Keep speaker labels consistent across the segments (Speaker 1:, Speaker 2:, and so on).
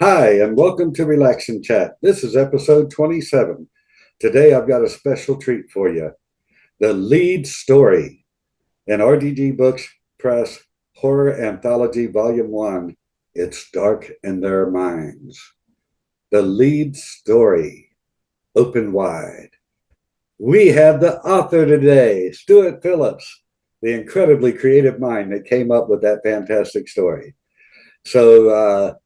Speaker 1: Hi, and welcome to Relax and Chat. This is episode 27. Today I've got a special treat for you. The lead story in RDG Books Press Horror Anthology Volume 1, It's Dark in Their Minds. The lead story, open wide. We have the author today, Stuart Phillips, the incredibly creative mind that came up with that fantastic story. So,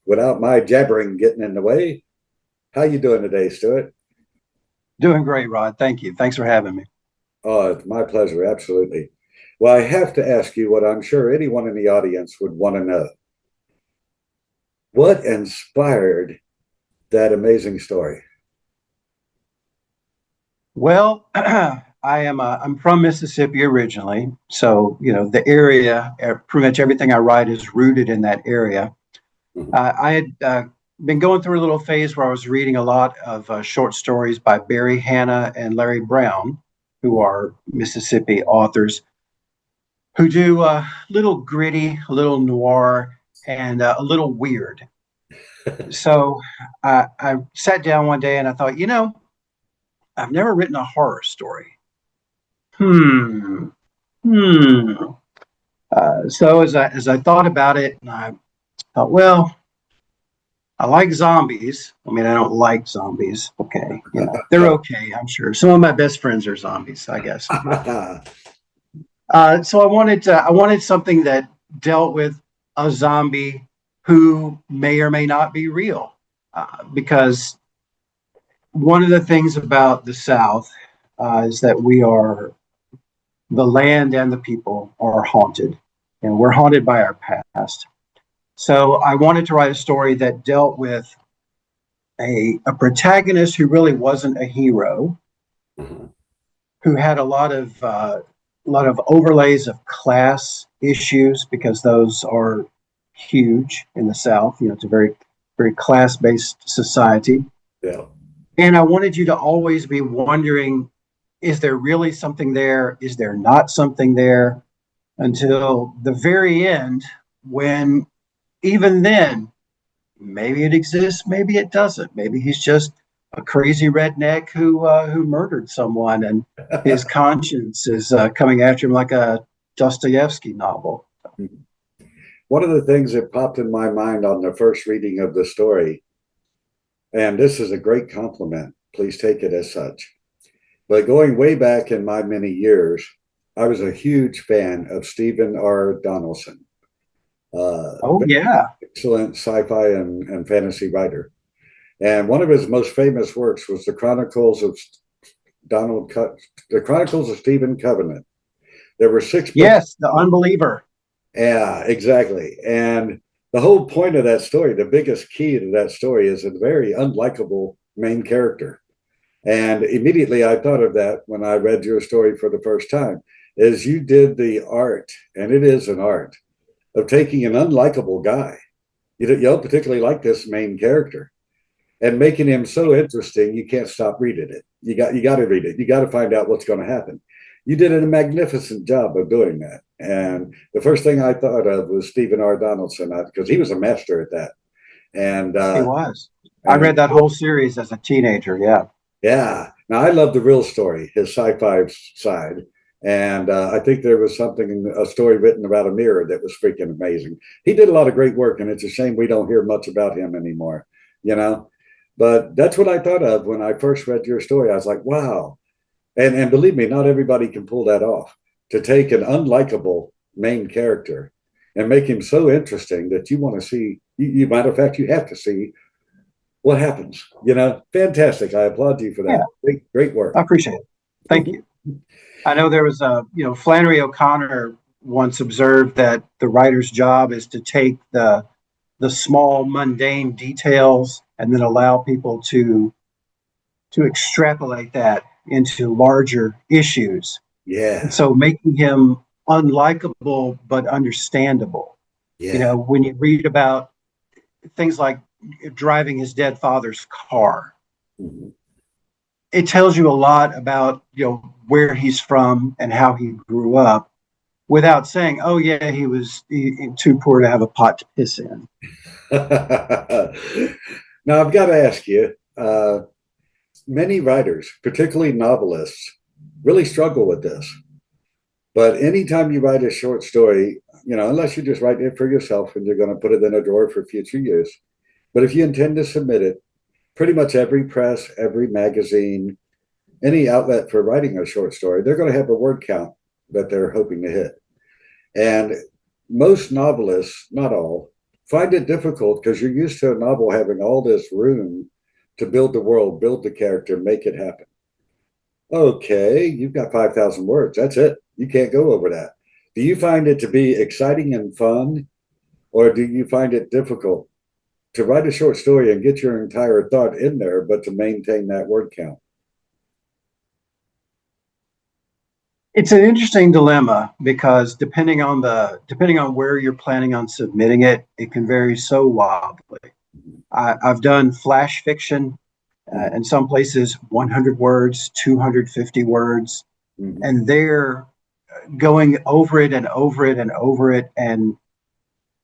Speaker 1: without my jabbering getting in the way, how you doing today, Stuart?
Speaker 2: Doing great, Rod. Thank you. Thanks for having me.
Speaker 1: Oh, it's my pleasure. Absolutely. Well, I have to ask you what I'm sure anyone in the audience would want to know. What inspired that amazing story?
Speaker 2: Well, I'm from Mississippi originally, so the area, pretty much everything I write is rooted in that area.
Speaker 1: Mhm.
Speaker 2: I had been going through a little phase where I was reading a lot of short stories by Barry Hannah and Larry Brown, who are Mississippi authors who do a little gritty, a little noir, and a little weird. So I sat down one day and I thought, I've never written a horror story. Hmm. Hmm. So as I thought about it, and I thought, well, I like zombies. I mean, I don't like zombies. Okay, they're okay. I'm sure some of my best friends are zombies, I guess. So I wanted something that dealt with a zombie who may or may not be real, because one of the things about the South is that we are the land and the people are haunted, and we're haunted by our past. So I wanted to write a story that dealt with a protagonist who really wasn't a hero, who had a lot of overlays of class issues because those are huge in the South. It's a very very class based society,
Speaker 1: Yeah.
Speaker 2: and I wanted you to always be wondering: is there really something there? Is there not something there? Until the very end, when even then, maybe it exists, maybe it doesn't. Maybe he's just a crazy redneck who murdered someone, and his conscience is coming after him like a Dostoevsky novel.
Speaker 1: One of the things that popped in my mind on the first reading of the story, and this is a great compliment, please take it as such. But going way back in my many years, I was a huge fan of Stephen R. Donaldson,
Speaker 2: Oh yeah,
Speaker 1: excellent sci-fi and fantasy writer. And one of his most famous works was Donald, the Chronicles of Stephen Covenant. There were six books.
Speaker 2: yes, the Unbeliever.
Speaker 1: Yeah, exactly. And the whole point of that story, the biggest key to that story, is a very unlikable main character. And immediately I thought of that when I read your story for the first time, is you did the art, and it is an art, of taking an unlikable guy. You don't particularly like this main character, and making him so interesting you can't stop reading it. You got to read it. You got to find out what's going to happen. You did a magnificent job of doing that. And the first thing I thought of was Stephen R. Donaldson, because he was a master at that. And
Speaker 2: He was. I
Speaker 1: and
Speaker 2: read that whole series as a teenager. Yeah.
Speaker 1: yeah, now I love the real story, his sci-fi side. And I think there was a story written about a mirror that was freaking amazing. He did a lot of great work, and it's a shame we don't hear much about him anymore, you know? But that's what I thought of when I first read your story. I was like, wow. And believe me, not everybody can pull that off. To take an unlikable main character and make him so interesting that you want to see, matter of fact, you have to see what happens. Fantastic. I applaud you for that.
Speaker 2: Yeah,
Speaker 1: Great
Speaker 2: I
Speaker 1: work.
Speaker 2: appreciate it. Thank you. I know there was Flannery O'Connor once observed that the writer's job is to take the small mundane details and then allow people to extrapolate that into larger issues. And
Speaker 1: Yeah.
Speaker 2: so making him unlikable but understandable.
Speaker 1: Yeah.
Speaker 2: When you read about things like driving his dead father's car,
Speaker 1: Mhm.
Speaker 2: it tells you a lot about where he's from and how he grew up, without saying, "Oh yeah, he was too poor to have a pot to piss in."
Speaker 1: Now, I've got to ask you, many writers, particularly novelists, really struggle with this. But anytime you write a short story, unless you're just writing it for yourself and you're going to put it in a drawer for future use, but if you intend to submit it, pretty much every press, every magazine, any outlet for writing a short story, they're going to have a word count that they're hoping to hit. And most novelists, not all, find it difficult because you're used to a novel having all this room to build the world, build the character, make it happen. Okay, you've got 5,000 words. That's it. You can't go over that. Do you find it to be exciting and fun, or do you find it difficult to write a short story and get your entire thought in there, but to maintain that word count?
Speaker 2: It's an interesting dilemma because depending on where you're planning on submitting it, it can vary so wildly. I've done flash fiction, in some places 100 words, 250 words, and they're going over it and over it and over it, and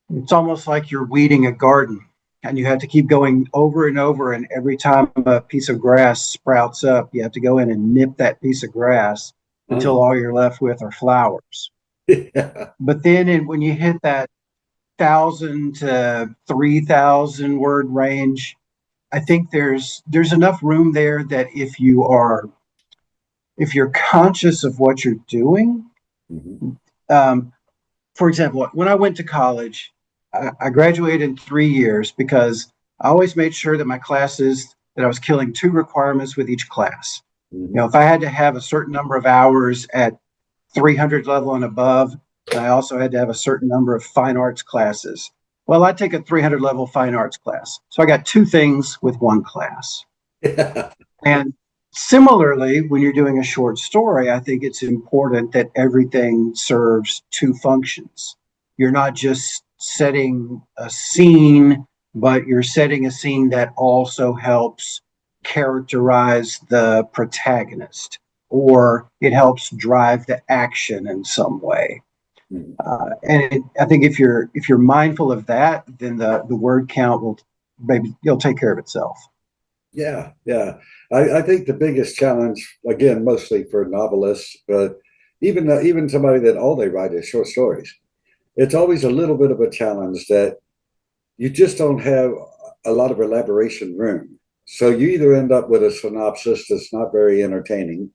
Speaker 2: it's almost like you're weeding a garden, and you have to keep going over and over, and every time a piece of grass sprouts up, you have to go in and nip that piece of grass until all you're left with are flowers.
Speaker 1: Yeah.
Speaker 2: But then when you hit that 1,000 to 3,000 word range, I think there's enough room there that if you're conscious of what you're doing, for example, when I went to college, I graduated in 3 years because I always made sure that my classes, that I was killing 2 requirements with each class. If I had to have a certain number of hours at 300 level and above, and I also had to have a certain number of fine arts classes. Well, I take a 300 level fine arts class. So I got 2 things with 1 class.
Speaker 1: Yeah.
Speaker 2: And similarly, when you're doing a short story, I think it's important that everything serves 2 functions. You're not just setting a scene, but you're setting a scene that also helps characterize the protagonist, or it helps drive the action in some way. I think if you're mindful of that, then the word count you'll take care of itself.
Speaker 1: Yeah, yeah. I think the biggest challenge, again, mostly for novelists, but even somebody that all they write is short stories, it's always a little bit of a challenge that you just don't have a lot of elaboration room. So you either end up with a synopsis that's not very entertaining,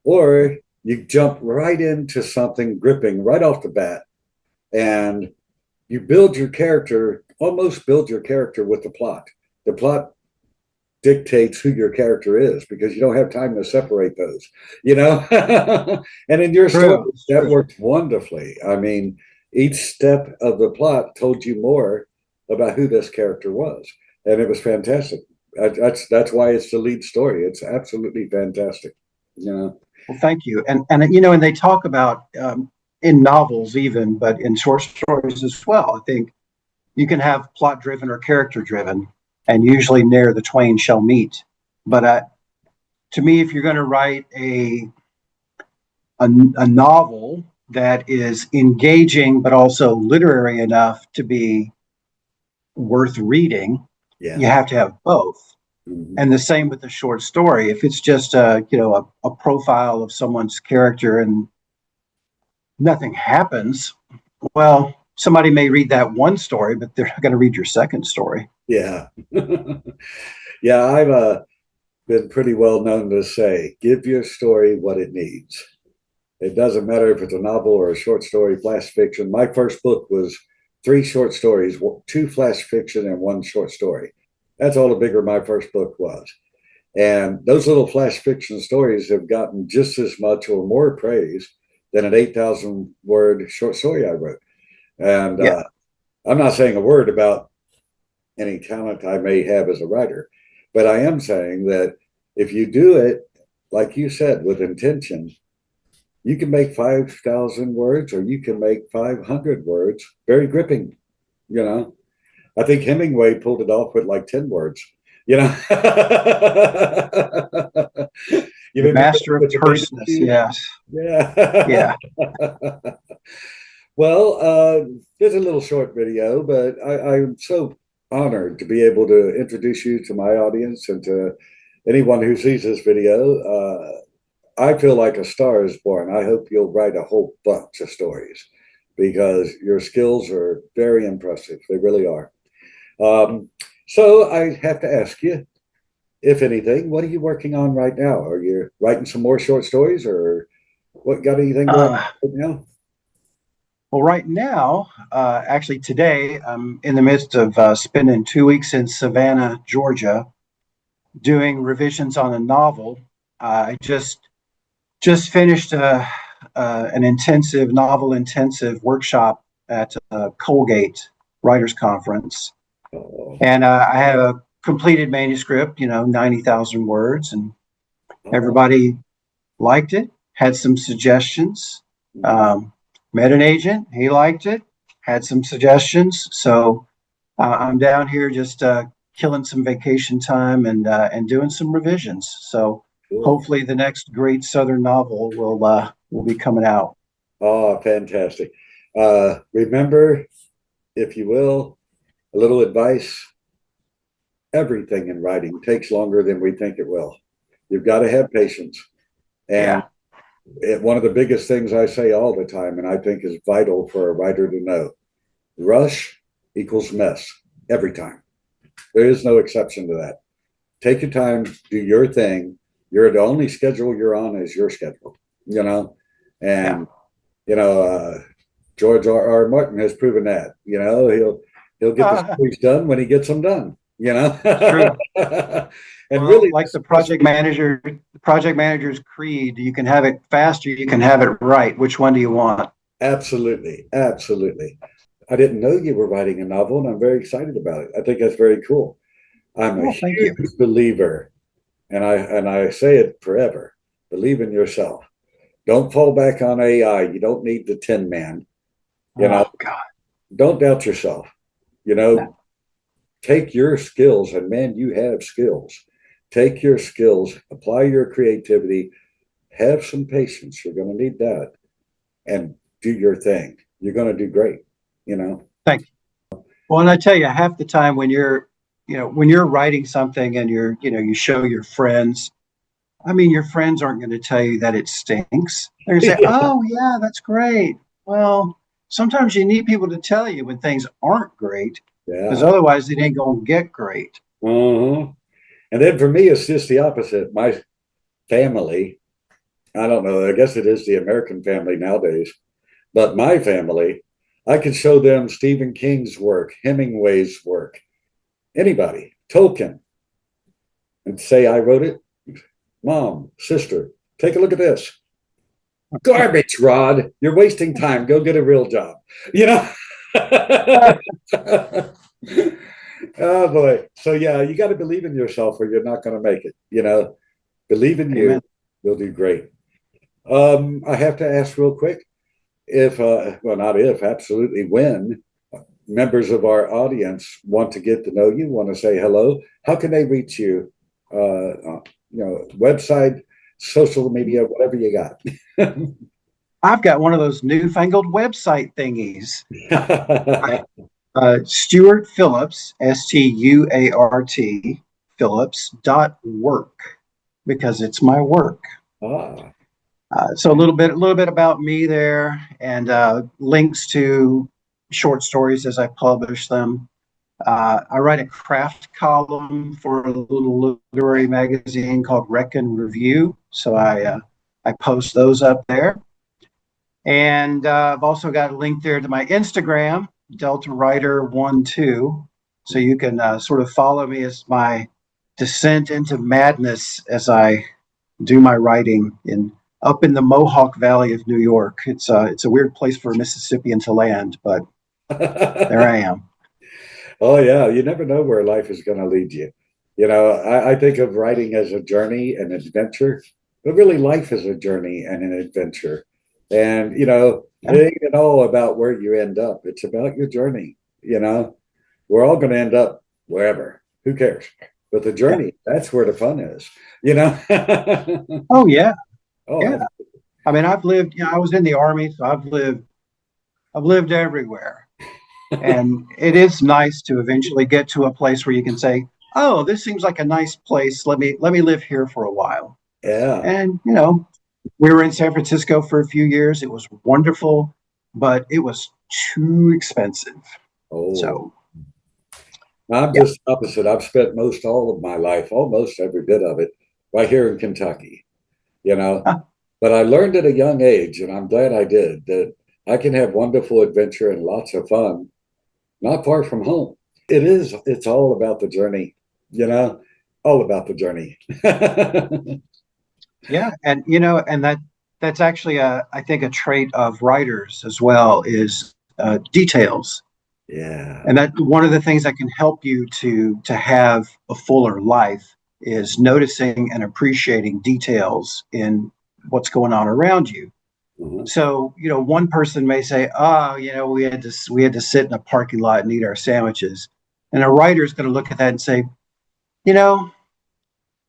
Speaker 1: or you jump right into something gripping right off the bat, and you almost build your character with the plot. The plot dictates who your character is because you don't have time to separate those, And in your story, that worked wonderfully. I mean, each step of the plot told you more about who this character was, and it was fantastic. That's why it's the lead story. It's absolutely fantastic.
Speaker 2: Well, thank you. And they talk about in novels even, but in short stories as well. I think you can have plot driven or character driven, and usually ne'er the twain shall meet. But to me, if you're going to write a novel that is engaging but also literary enough to be worth reading, you have to have both. And the same with the short story. If it's just a profile of someone's character and nothing happens, well, somebody may read that one story, but they're not going to read your second story.
Speaker 1: Yeah. Yeah, I've been pretty well known to say, give your story what it needs. It doesn't matter if it's a novel or a short story, flash fiction. My first book was 3 short stories, 2 flash fiction and 1 short story. That's all the bigger my first book was. And those little flash fiction stories have gotten just as much or more praise than an 8,000 word short story I wrote. And I'm not saying a word about any talent I may have as a writer, but I am saying that if you do it, like you said, with intention, you can make 5,000 words or you can make 500 words very gripping. I think Hemingway pulled it off with like 10 words. You
Speaker 2: The
Speaker 1: remember
Speaker 2: master of
Speaker 1: with the bathing
Speaker 2: terseness.
Speaker 1: suit?
Speaker 2: Yes.
Speaker 1: Yeah.
Speaker 2: Yeah.
Speaker 1: Well, it's a little short video, but I'm so honored to be able to introduce you to my audience and to anyone who sees this video. I feel like a star is born. I hope you'll write a whole bunch of stories because your skills are very impressive. They really are. Um, so I have to ask you, if anything, what are you working on right now? Are you writing some more short stories or what got anything going
Speaker 2: Uh,
Speaker 1: on right now?
Speaker 2: well, right now, actually today, I'm in the midst of spending 2 weeks in Savannah, Georgia, doing revisions on a novel. I just finished an intensive novel intensive workshop at Colgate Writers Conference,
Speaker 1: Oh,
Speaker 2: and I have a completed manuscript, 90,000 words, and
Speaker 1: oh,
Speaker 2: everybody liked it. Had some suggestions. Met an agent, he liked it. Had some suggestions, so I'm down here just killing some vacation time and doing some revisions. So
Speaker 1: cool.
Speaker 2: hopefully the next great Southern novel will be coming out.
Speaker 1: Oh, fantastic. Remember, if you will, a little advice. Everything in writing takes longer than we think it will. You've got to have patience. And
Speaker 2: Yeah.
Speaker 1: one of the biggest things I say all the time, and I think is vital for a writer to know, rush equals mess every time. There is no exception to that. Take your time, do your thing. You're the only schedule you're on is your schedule, you know?
Speaker 2: Yeah.
Speaker 1: And, you know, George R. Martin has proven that, he'll get the stories done when he gets them done,
Speaker 2: It's true.
Speaker 1: and
Speaker 2: Well,
Speaker 1: really,
Speaker 2: like the project manager's creed, you can have it fast or you can have it right. Which one do you want?
Speaker 1: absolutely, absolutely. I didn't know you were writing a novel, and I'm very excited about it. I think that's very cool. I'm a
Speaker 2: Oh, thank you.
Speaker 1: huge believer, and I say it forever. Believe in yourself. Don't fall back on AI. You don't need the Tin Man. You know,
Speaker 2: Oh God.
Speaker 1: don't doubt yourself. You
Speaker 2: No.
Speaker 1: know, take your skills, and man, you have skills. Take your skills, apply your creativity, have some patience. You're going to need that, and do your thing. You're going to do great. You know.
Speaker 2: Thank you. Well, and I tell you, half the time when you're writing something and you show your friends, I mean, your friends aren't going to tell you that it stinks. They're going to say,
Speaker 1: Yeah.
Speaker 2: "Oh, yeah, that's great." Well, sometimes you need people to tell you when things aren't great, because
Speaker 1: Yeah.
Speaker 2: otherwise it ain't going to get great.
Speaker 1: Uh-huh. And then for me, it's just the opposite. My family, I don't know, I guess it is the American family nowadays, but my family, I could show them Stephen King's work, Hemingway's work, anybody, Tolkien, and say I wrote it. Mom, sister, take a look at this. Garbage, Rod. You're wasting time. Go get a real job. You know? Oh boy. So yeah, you got to believe in yourself or you're not going to make it. Believe in you.
Speaker 2: Amen.
Speaker 1: You'll do great. I have to ask real quick if, well, not if, absolutely when members of our audience want to get to know you, want to say hello, how can they reach you? Website, social media, whatever you got.
Speaker 2: I've got one of those newfangled website thingies. Stuart Phillips, Stuart, Phillips.work, because it's my work.
Speaker 1: Ah,
Speaker 2: So a little bit about me there, and links to short stories as I publish them. I write a craft column for a little literary magazine called Rec and Review, so I post those up there. And I've also got a link there to my Instagram, Delta Writer 12. So you can sort of follow me as my descent into madness as I do my writing in up in the Mohawk Valley of New York. It's a weird place for a Mississippian to land, but there I am.
Speaker 1: oh yeah, you never know where life is going to lead you. I think of writing as a journey, an adventure, but really life is a journey and an adventure. And it
Speaker 2: Yeah.
Speaker 1: ain't at all about where you end up. It's about your journey. We're all going to end up wherever. Who cares? but the
Speaker 2: Yeah.
Speaker 1: journey, that's where the fun is, you know?
Speaker 2: Oh yeah.
Speaker 1: Oh,
Speaker 2: Yeah. I mean, I've lived, I was in the Army, so I've lived everywhere. And it is nice to eventually get to a place where you can say, "Oh, this seems like a nice place. Let me live here for a while."
Speaker 1: yeah.
Speaker 2: And we were in San Francisco for a few years. It was wonderful, but it was too expensive.
Speaker 1: Oh,
Speaker 2: So
Speaker 1: I'm
Speaker 2: yeah.
Speaker 1: just opposite. I've spent most all of my life, almost every bit of it, right here in Kentucky, you know.
Speaker 2: Huh.
Speaker 1: But I learned at a young age, and I'm glad I did, that I can have wonderful adventure and lots of fun not far from home. It's all about the journey, you know, all about the journey.
Speaker 2: Yeah, and and that's actually I think a trait of writers as well is details.
Speaker 1: Yeah.
Speaker 2: And that one of the things that can help you to have a fuller life is noticing and appreciating details in what's going on around you.
Speaker 1: Uh-huh.
Speaker 2: So, one person may say, "Oh, we had to sit in a parking lot and eat our sandwiches," and a writer is going to look at that and say, "You know,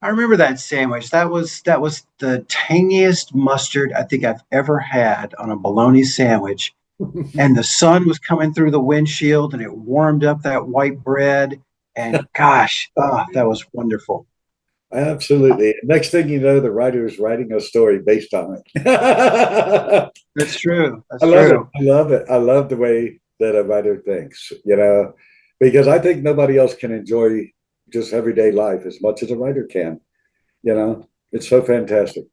Speaker 2: I remember that sandwich. That was the tangiest mustard I think I've ever had on a bologna sandwich. And the sun was coming through the windshield and it warmed up that white bread. And gosh, that was wonderful."
Speaker 1: Absolutely. Next thing you know, the writer is writing a story based on it. I
Speaker 2: That's true. That's
Speaker 1: love it.
Speaker 2: true.
Speaker 1: I love it. I love the way that a writer thinks, because I think nobody else can enjoy just everyday life as much as a writer can. It's so fantastic.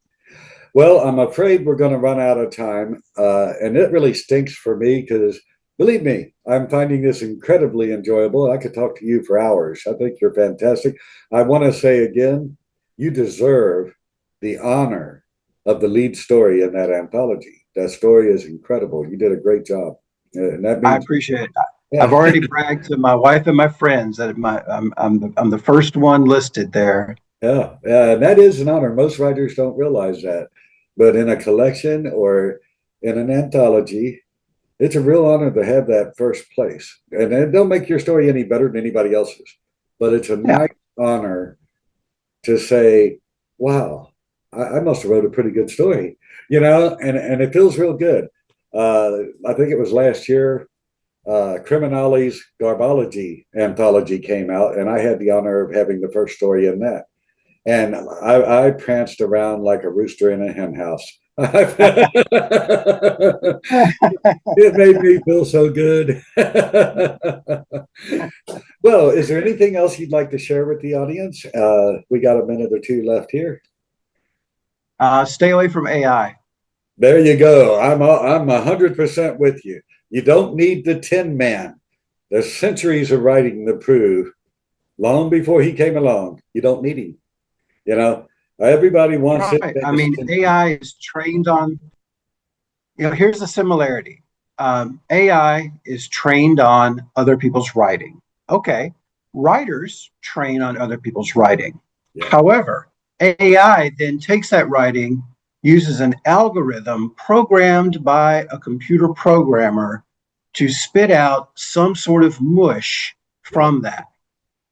Speaker 1: Well, I'm afraid we're going to run out of time. And it really stinks for me because, believe me, I'm finding this incredibly enjoyable. I could talk to you for hours. I think you're fantastic. I want to say again, you deserve the honor of the lead story in that anthology. That story is incredible. You did a great job. And that
Speaker 2: I
Speaker 1: means,
Speaker 2: appreciate it. I've
Speaker 1: yeah.
Speaker 2: already bragged to my wife and my friends that I'm the first one listed there.
Speaker 1: Yeah, and that is an honor. Most writers don't realize that. But in a collection or in an anthology, it's a real honor to have that first place. And it don't make your story any better than anybody else's. But it's a
Speaker 2: Yeah.
Speaker 1: nice honor to say, wow, I must have wrote a pretty good story, and it feels real good. I think it was last year, Criminali's Garbology anthology came out, and I had the honor of having the first story in that. And I pranced around like a rooster in a hen house. It made me feel so good. Well, is there anything else you'd like to share with the audience? We got a minute or two left here.
Speaker 2: Stay away from AI.
Speaker 1: There you go. I'm 100% with you. You don't need the Tin Man. There's centuries of writing to prove long before he came along. You don't need him. You know, everybody wants it.
Speaker 2: Right. I mean, AI is trained on, here's the similarity. AI is trained on other people's writing. Okay. Writers train on other people's writing.
Speaker 1: Yeah.
Speaker 2: However, AI then takes that writing, uses an algorithm programmed by a computer programmer to spit out some sort of mush
Speaker 1: Right.
Speaker 2: from that.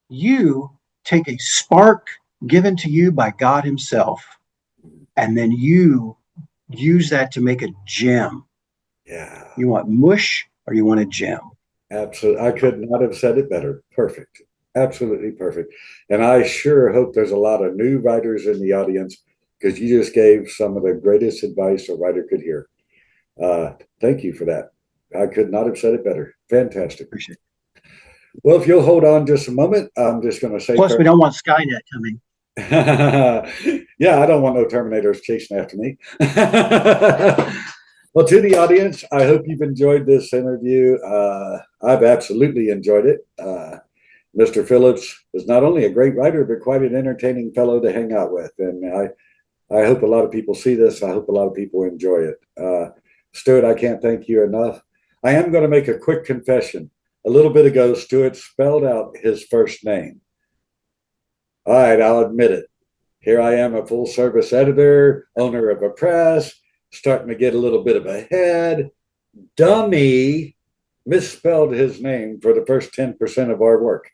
Speaker 2: You take a spark given to you by God Himself, and then you use that to make a gem.
Speaker 1: Yeah.
Speaker 2: You want mush or you want a gem?
Speaker 1: Absolutely. I could not have said it better. Perfect. Absolutely perfect. And I sure hope there's a lot of new writers in the audience because you just gave some of the greatest advice a writer could hear. Thank you for that. I could not have said it better. Fantastic.
Speaker 2: Appreciate it.
Speaker 1: Well, if you'll hold on just a moment, I'm just going to say.
Speaker 2: Plus, we don't want Skynet coming.
Speaker 1: Yeah, I don't want no Terminators chasing after me. Well, to the audience, I hope you've enjoyed this interview. I've absolutely enjoyed it. Mr. Phillips is not only a great writer, but quite an entertaining fellow to hang out with. And I hope a lot of people see this. I hope a lot of people enjoy it. Stuart, I can't thank you enough. I am going to make a quick confession. A little bit ago, Stuart spelled out his first name. All right, I'll admit it. Here I am, a full service editor, owner of a press, starting to get a little bit of a head. Dummy. misspelled his name for the first 10% of our work.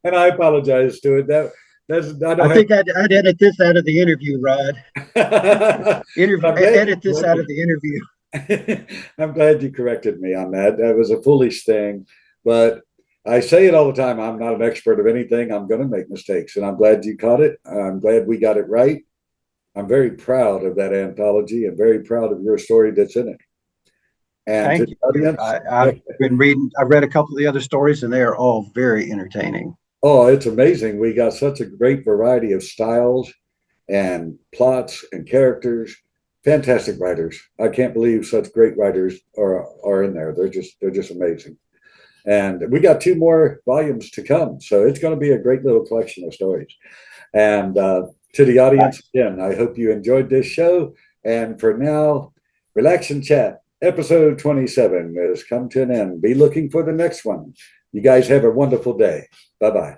Speaker 1: And I apologize to it.
Speaker 2: I think I'd edit this out of the interview, Rod. Edit this out of the interview.
Speaker 1: I'm glad you corrected me on that. That was a foolish thing, but I say it all the time. I'm not an expert of anything. I'm going to make mistakes, and I'm glad you caught it. I'm glad we got it right. I'm very proud of that anthology and very proud of your story that's in it. And
Speaker 2: thank you.
Speaker 1: Audience,
Speaker 2: I've been reading. I've read a couple of the other stories, and they are all very entertaining.
Speaker 1: Oh, it's amazing. We got such a great variety of styles and plots and characters. Fantastic writers. I can't believe such great writers are in there. They're just amazing. And we got 2 more volumes to come, so it's going to be a great little collection of stories. And to the audience, again, I hope you enjoyed this show. And for now, relax and chat. Episode 27 has come to an end. Be looking for the next one. You guys have a wonderful day. Bye-bye.